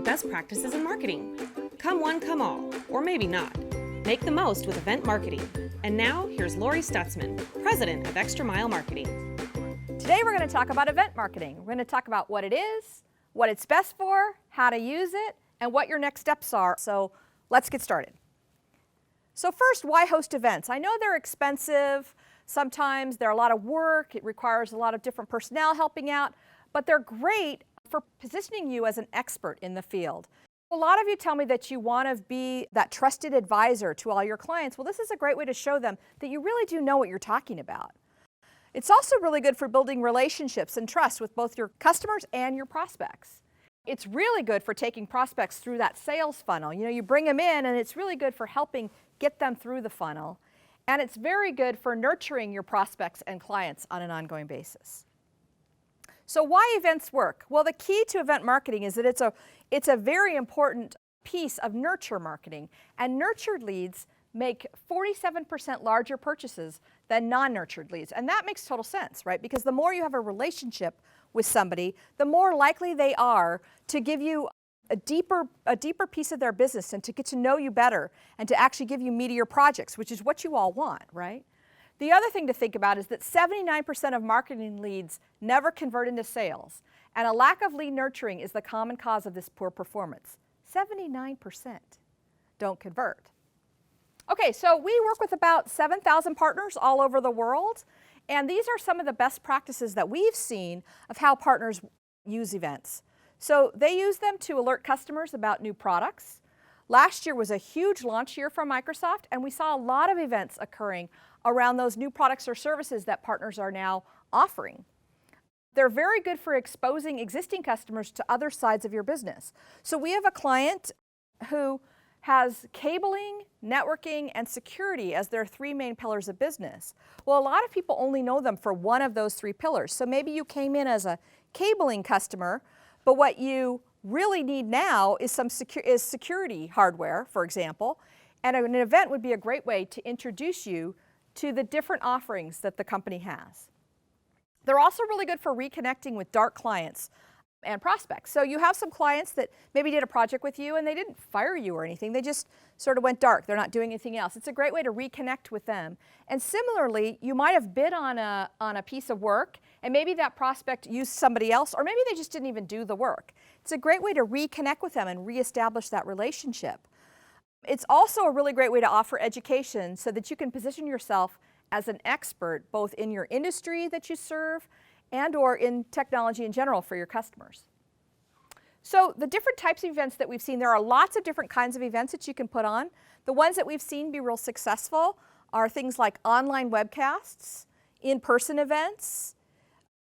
best practices in marketing. Come one, come all, or maybe not. Make the most with event marketing. And now, here's Lori Stutzman, President of Extra Mile Marketing. Today we're going to talk about event marketing. We're going to talk about what it is, what it's best for, how to use it, and what your next steps are. So let's get started. So first, why host events? I know they're expensive. Sometimes they're a lot of work. It requires a lot of different personnel helping out, but they're great for positioning you as an expert in the field. A lot of you tell me that you want to be that trusted advisor to all your clients. Well, this is a great way to show them that you really do know what you're talking about. It's also really good for building relationships and trust with both your customers and your prospects. It's really good for taking prospects through that sales funnel. You know, you bring them in and it's really good for helping get them through the funnel. And it's very good for nurturing your prospects and clients on an ongoing basis. So why events work? Well, the key to event marketing is that it's a very important piece of nurture marketing. And nurtured leads make 47% larger purchases than non-nurtured leads. And that makes total sense, right? Because the more you have a relationship with somebody, the more likely they are to give you a deeper piece of their business and to get to know you better and to actually give you meatier projects, which is what you all want, right? The other thing to think about is that 79% of marketing leads never convert into sales. And a lack of lead nurturing is the common cause of this poor performance. 79% don't convert. Okay, so we work with about 7,000 partners all over the world, and these are some of the best practices that we've seen of how partners use events. So they use them to alert customers about new products. Last year was a huge launch year for Microsoft, and we saw a lot of events occurring around those new products or services that partners are now offering. They're very good for exposing existing customers to other sides of your business. So we have a client who has cabling, networking, and security as their three main pillars of business. Well, a lot of people only know them for one of those three pillars. So maybe you came in as a cabling customer, but what you really need now is some security hardware, for example, and an event would be a great way to introduce you to the different offerings that the company has. They're also really good for reconnecting with dark clients and prospects. So you have some clients that maybe did a project with you and they didn't fire you or anything, they just sort of went dark, they're not doing anything else. It's a great way to reconnect with them. And similarly, you might have bid on a piece of work and maybe that prospect used somebody else, or maybe they just didn't even do the work. It's a great way to reconnect with them and reestablish that relationship. It's also a really great way to offer education so that you can position yourself as an expert both in your industry that you serve and or in technology in general for your customers. So the different types of events that we've seen, there are lots of different kinds of events that you can put on. The ones that we've seen be real successful are things like online webcasts, in-person events,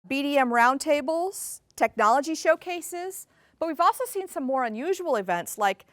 BDM roundtables, technology showcases, but we've also seen some more unusual events like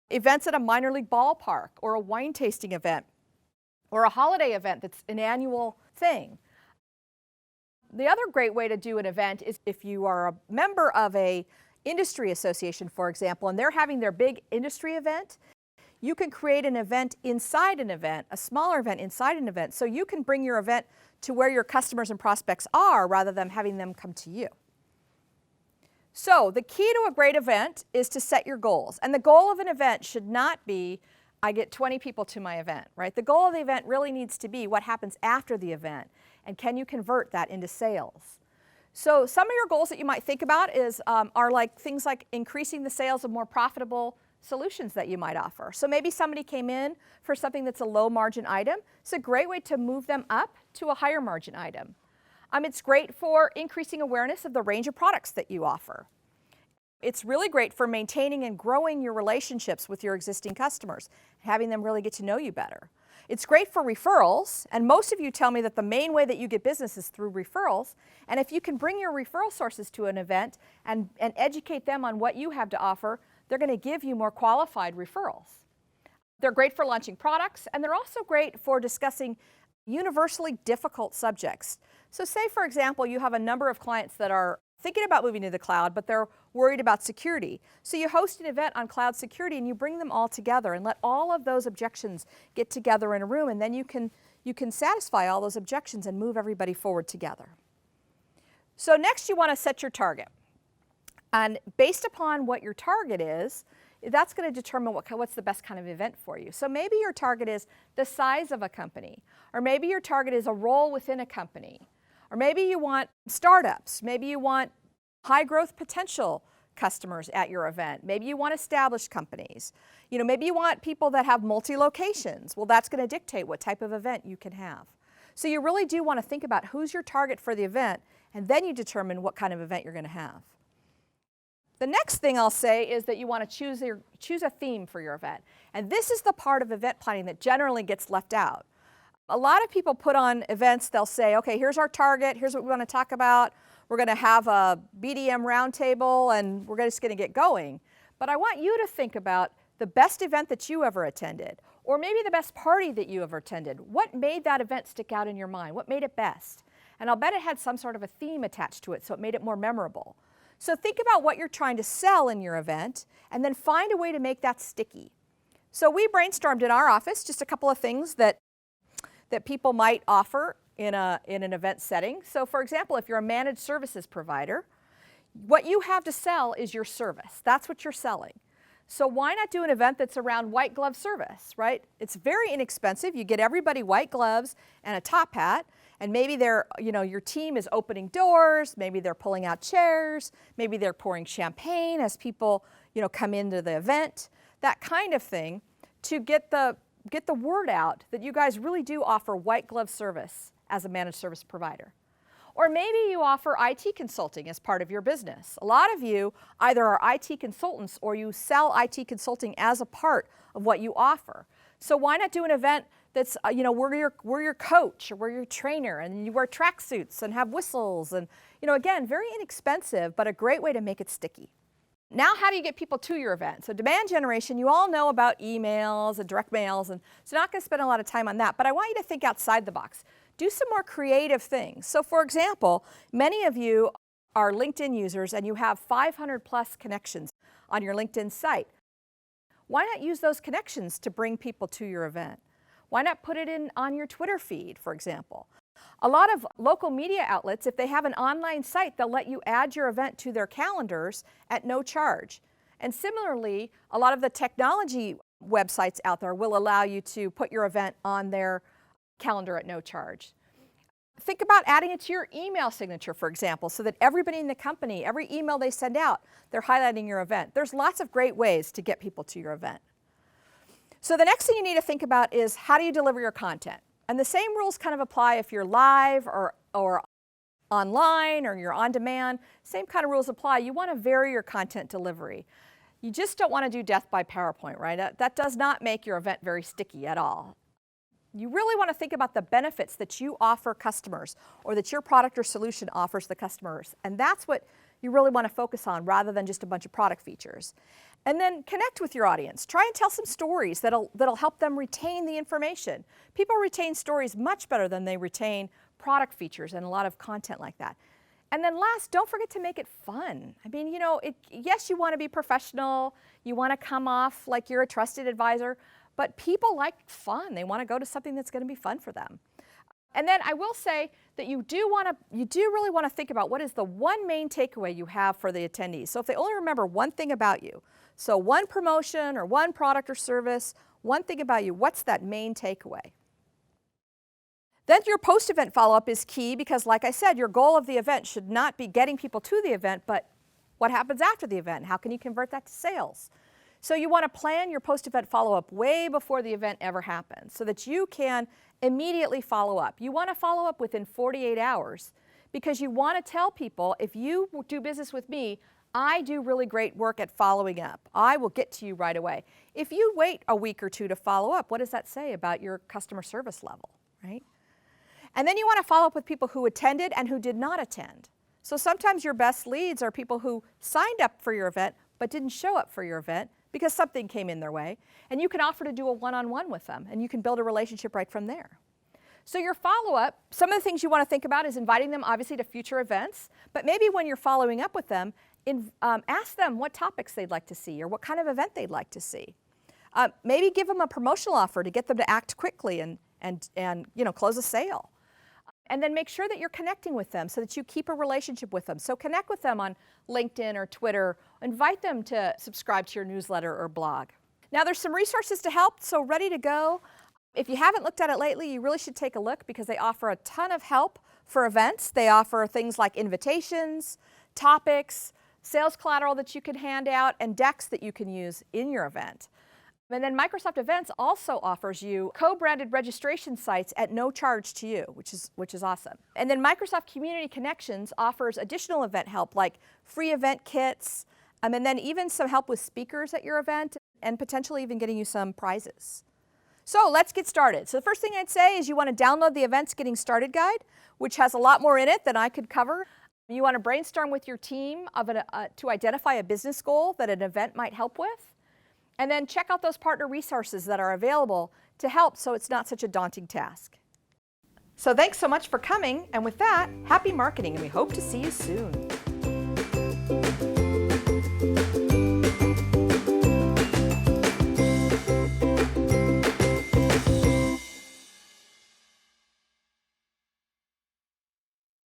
events at a minor league ballpark or a wine tasting event or a holiday event that's an annual thing. The other great way to do an event is if you are a member of a industry association, for example, and they're having their big industry event, you can create an event inside an event, a smaller event inside an event, so you can bring your event to where your customers and prospects are rather than having them come to you. So the key to a great event is to set your goals. And the goal of an event should not be, I get 20 people to my event, right? The goal of the event really needs to be what happens after the event. And can you convert that into sales? So some of your goals that you might think about are like things like increasing the sales of more profitable solutions that you might offer. So maybe somebody came in for something that's a low margin item. It's a great way to move them up to a higher margin item. It's great for increasing awareness of the range of products that you offer. It's really great for maintaining and growing your relationships with your existing customers, having them really get to know you better. It's great for referrals, and most of you tell me that the main way that you get business is through referrals, and if you can bring your referral sources to an event and educate them on what you have to offer, they're going to give you more qualified referrals. They're great for launching products, and they're also great for discussing universally difficult subjects. So say, for example, you have a number of clients that are thinking about moving to the cloud, but they're worried about security. So you host an event on cloud security and you bring them all together and let all of those objections get together in a room, and then you can satisfy all those objections and move everybody forward together. So next you want to set your target. And based upon what your target is, that's going to determine what's the best kind of event for you. So maybe your target is the size of a company, or maybe your target is a role within a company, or maybe you want startups, maybe you want high growth potential customers at your event, maybe you want established companies, maybe you want people that have multi-locations. Well, that's going to dictate what type of event you can have. So you really do want to think about who's your target for the event, and then you determine what kind of event you're going to have. The next thing I'll say is that you want to choose a theme for your event. And this is the part of event planning that generally gets left out. A lot of people put on events, they'll say, okay, here's our target, here's what we want to talk about. We're going to have a BDM roundtable and we're just going to get going. But I want you to think about the best event that you ever attended, or maybe the best party that you ever attended. What made that event stick out in your mind? What made it best? And I'll bet it had some sort of a theme attached to it, so it made it more memorable. So think about what you're trying to sell in your event, and then find a way to make that sticky. So we brainstormed in our office just a couple of things that people might offer in an event setting. So for example, if you're a managed services provider, what you have to sell is your service. That's what you're selling. So why not do an event that's around white glove service, right? It's very inexpensive. You get everybody white gloves and a top hat, and maybe your team is opening doors, maybe they're pulling out chairs, maybe they're pouring champagne as people come into the event, that kind of thing, to get the word out that you guys really do offer white glove service as a managed service provider. Or maybe you offer IT consulting as part of your business. A lot of you either are IT consultants or you sell IT consulting as a part of what you offer. So why not do an event that's, we're your coach or we're your trainer, and you wear tracksuits and have whistles, and, again, very inexpensive, but a great way to make it sticky. Now, how do you get people to your event? So demand generation, you all know about emails and direct mails, and so not going to spend a lot of time on that, but I want you to think outside the box. Do some more creative things. So for example, many of you are LinkedIn users and you have 500 plus connections on your LinkedIn site. Why not use those connections to bring people to your event? Why not put it on your Twitter feed, for example? A lot of local media outlets, if they have an online site, they'll let you add your event to their calendars at no charge. And similarly, a lot of the technology websites out there will allow you to put your event on their calendar at no charge. Think about adding it to your email signature, for example, so that everybody in the company, every email they send out, they're highlighting your event. There's lots of great ways to get people to your event. So the next thing you need to think about is, how do you deliver your content? And the same rules kind of apply if you're live or online or you're on demand. Same kind of rules apply. You want to vary your content delivery. You just don't want to do death by PowerPoint, right? That does not make your event very sticky at all. You really want to think about the benefits that you offer customers, or that your product or solution offers the customers. And that's what you really want to focus on, rather than just a bunch of product features. And then connect with your audience. Try and tell some stories that'll help them retain the information. People retain stories much better than they retain product features and a lot of content like that. And then last, don't forget to make it fun. I mean, yes, you want to be professional. You want to come off like you're a trusted advisor. But people like fun. They want to go to something that's going to be fun for them. And then I will say that you do really want to think about what is the one main takeaway you have for the attendees. So if they only remember one thing about you, so one promotion or one product or service, one thing about you, what's that main takeaway? Then your post-event follow-up is key, because like I said, your goal of the event should not be getting people to the event, but what happens after the event? How can you convert that to sales? So you want to plan your post-event follow-up way before the event ever happens, so that you can immediately follow up. You want to follow up within 48 hours, because you want to tell people, if you do business with me, I do really great work at following up. I will get to you right away. If you wait a week or two to follow up, what does that say about your customer service level, right? And then you want to follow up with people who attended and who did not attend. So sometimes your best leads are people who signed up for your event but didn't show up for your event because something came in their way. And you can offer to do a one-on-one with them, and you can build a relationship right from there. So your follow-up, some of the things you want to think about is inviting them obviously to future events, but maybe when you're following up with them, ask them what topics they'd like to see or what kind of event they'd like to see. Maybe give them a promotional offer to get them to act quickly and close a sale. And then make sure that you're connecting with them so that you keep a relationship with them. So connect with them on LinkedIn or Twitter. Invite them to subscribe to your newsletter or blog. Now there's some resources to help, so ready to go. If you haven't looked at it lately, you really should take a look because they offer a ton of help for events. They offer things like invitations, topics, sales collateral that you can hand out, and decks that you can use in your event. And then Microsoft Events also offers you co-branded registration sites at no charge to you, which is awesome. And then Microsoft Community Connections offers additional event help like free event kits, and then even some help with speakers at your event, and potentially even getting you some prizes. So let's get started. So the first thing I'd say is you want to download the Events Getting Started Guide, which has a lot more in it than I could cover. You want to brainstorm with your team to identify a business goal that an event might help with. And then check out those partner resources that are available to help so it's not such a daunting task. So thanks so much for coming, and with that, happy marketing, and we hope to see you soon.